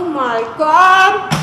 Oh my God!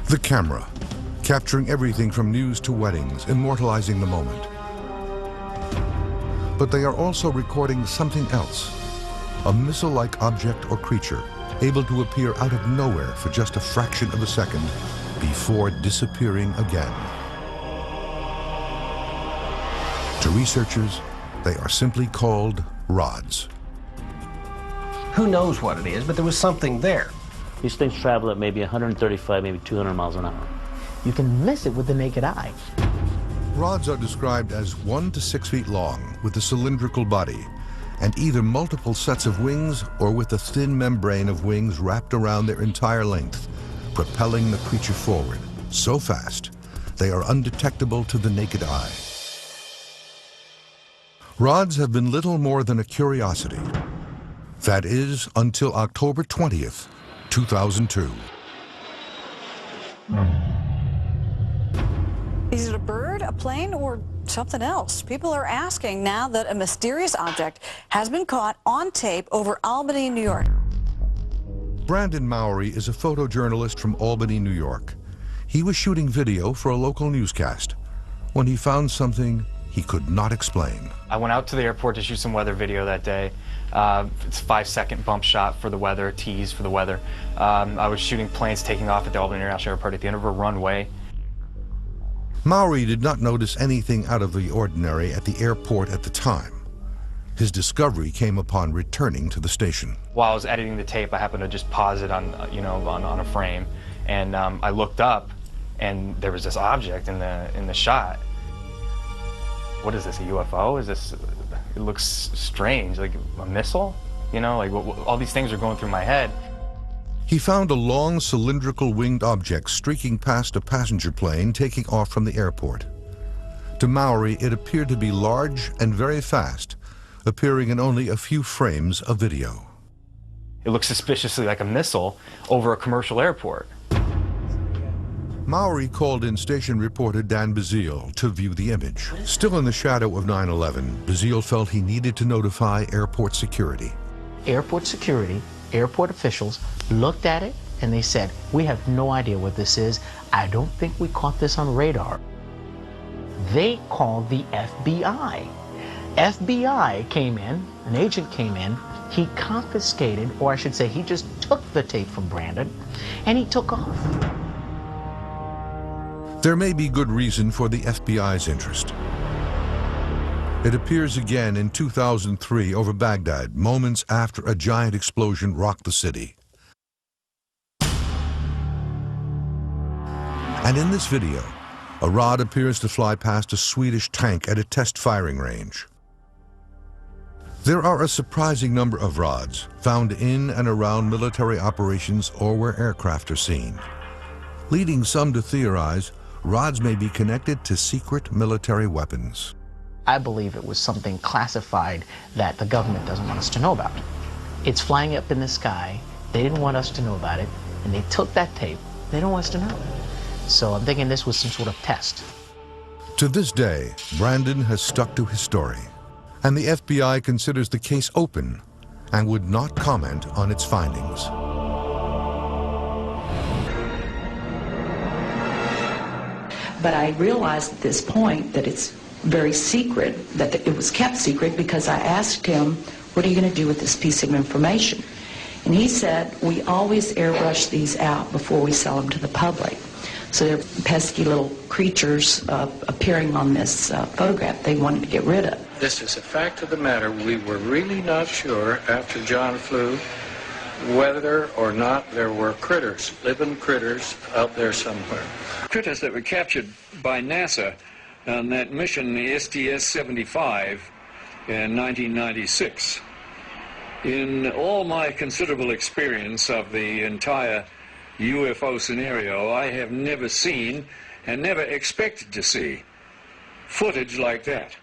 The camera, capturing everything from news to weddings, immortalizing the moment. But they are also recording something else, a missile-like object or creature able to appear out of nowhere for just a fraction of a second before disappearing again. To researchers, they are simply called rods. Who knows what it is, but there was something there. These things travel at maybe 135, maybe 200 miles an hour. You can miss it with the naked eye. Rods are described as 1 to 6 feet long with a cylindrical body and either multiple sets of wings or with a thin membrane of wings wrapped around their entire length, propelling the creature forward so fast they are undetectable to the naked eye. Rods have been little more than a curiosity. That is, until October 20th, 2002. Is it a bird, a plane, or something else? People are asking now that a mysterious object has been caught on tape over Albany, New York. Brandon Mowry is a photojournalist from Albany, New York. He was shooting video for a local newscast when he found something he could not explain. I went out to the airport to shoot some weather video that day. It's a 5-second bump shot for the weather, tease for the weather. I was shooting planes taking off at the Albany International Airport at the end of a runway. Mowry did not notice anything out of the ordinary at the airport at the time. His discovery came upon returning to the station. While I was editing the tape, I happened to just pause it on, on a frame, and I looked up, and there was this object in the shot. What is this? A UFO? Is this? It looks strange, like a missile. All these things are going through my head. He found a long cylindrical winged object streaking past a passenger plane taking off from the airport. To Mowry, it appeared to be large and very fast, appearing in only a few frames of video. It looks suspiciously like a missile over a commercial airport. Mowry called in station reporter Dan Bazile to view the image. Still in the shadow of 9/11, Bazile felt he needed to notify airport security. Airport security, airport officials looked at it and they said, we have no idea what this is. I don't think we caught this on radar. They called the FBI. FBI came in, an agent came in, he confiscated, or I should say he just took the tape from Brandon and he took off. There may be good reason for the FBI's interest. It appears again in 2003 over Baghdad, moments after a giant explosion rocked the city. And in this video, a rod appears to fly past a Swedish tank at a test firing range. There are a surprising number of rods found in and around military operations or where aircraft are seen, leading some to theorize rods may be connected to secret military weapons. I believe it was something classified that the government doesn't want us to know about. It's flying up in the sky. They didn't want us to know about it, and they took that tape. They don't want us to know. So I'm thinking this was some sort of test. To this day, Brandon has stuck to his story, and the FBI considers the case open and would not comment on its findings. But I realized at this point that it's very secret, that it was kept secret, because I asked him, what are you going to do with this piece of information? And he said, we always airbrush these out before we sell them to the public. So they're pesky little creatures appearing on this photograph they wanted to get rid of. This is a fact of the matter. We were really not sure after John flew whether or not there were critters, living critters out there somewhere. Critters that were captured by NASA on that mission, the STS-75, in 1996. In all my considerable experience of the entire UFO scenario, I have never seen and never expected to see footage like that.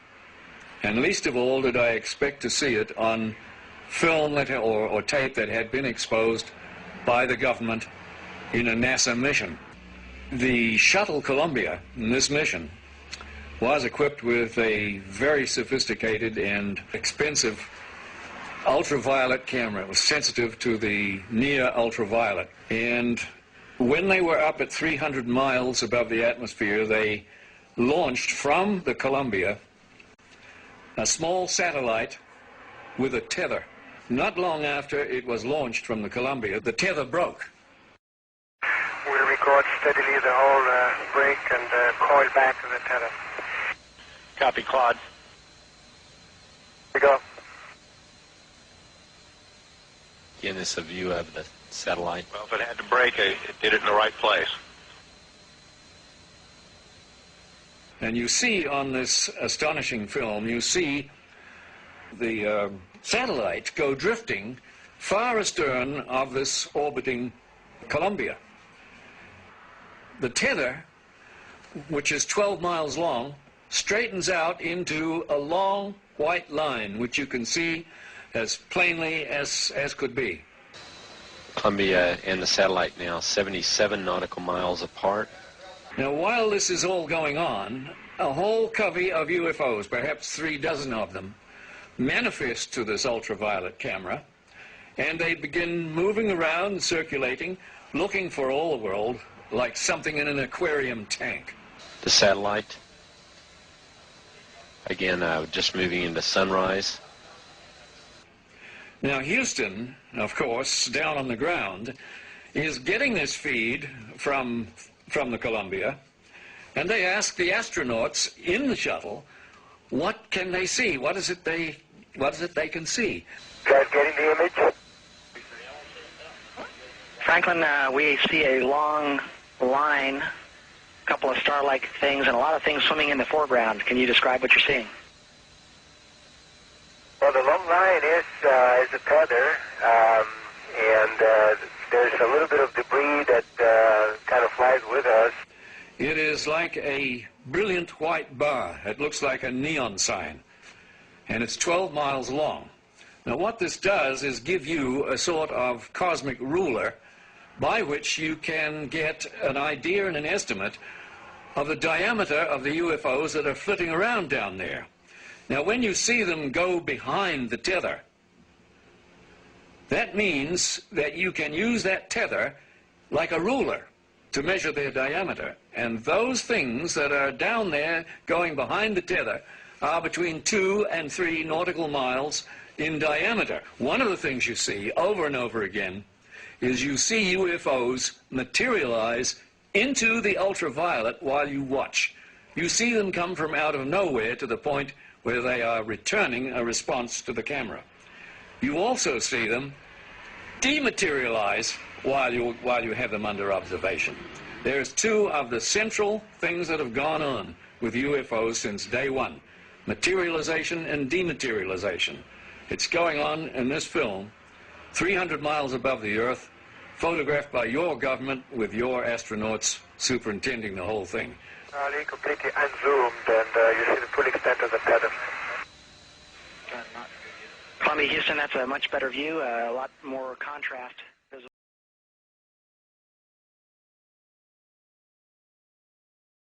And least of all did I expect to see it on film or tape that had been exposed by the government in a NASA mission. The shuttle Columbia in this mission was equipped with a very sophisticated and expensive ultraviolet camera. It was sensitive to the near ultraviolet. And when they were up at 300 miles above the atmosphere, they launched from the Columbia a small satellite with a tether. Not long after it was launched from the Columbia, the tether broke. We'll record steadily the whole break and coil back to the tether. Copy, Claude. Here we go. Again, this is a view of the satellite. Well, if it had to break, it did it in the right place. And you see on this astonishing film, you see the satellite go drifting far astern of this orbiting Columbia. The tether, which is 12 miles long, straightens out into a long white line, which you can see as plainly as could be. Columbia and the satellite now 77 nautical miles apart. Now, while this is all going on, a whole covey of UFOs, perhaps 36 of them, manifest to this ultraviolet camera, and they begin moving around, circulating, looking for all the world like something in an aquarium tank. The satellite, again, just moving into sunrise. Now, Houston, of course, down on the ground, is getting this feed from the Columbia, and they ask the astronauts in the shuttle, what can they see? What is it they can see? Guys getting the image? Franklin, we see a long line, a couple of star-like things, and a lot of things swimming in the foreground. Can you describe what you're seeing? Well, the long line is a tether, and there's a little bit of debris that kind of flies with us. It is like a brilliant white bar. It looks like a neon sign, and it's 12 miles long. Now, what this does is give you a sort of cosmic ruler by which you can get an idea and an estimate of the diameter of the UFOs that are flitting around down there. Now, when you see them go behind the tether, that means that you can use that tether like a ruler to measure their diameter. And those things that are down there going behind the tether are between 2 and 3 nautical miles in diameter. One of the things you see over and over again is you see UFOs materialize into the ultraviolet while you watch. You see them come from out of nowhere to the point where they are returning a response to the camera. You also see them dematerialize while you have them under observation. There's 2 of the central things that have gone on with UFOs since day one: materialization and dematerialization. It's going on in this film, 300 miles above the Earth, photographed by your government with your astronauts superintending the whole thing. Completely unzoomed, and you see the full extent of the tether. Columbia, Houston, that's a much better view, a lot more contrast.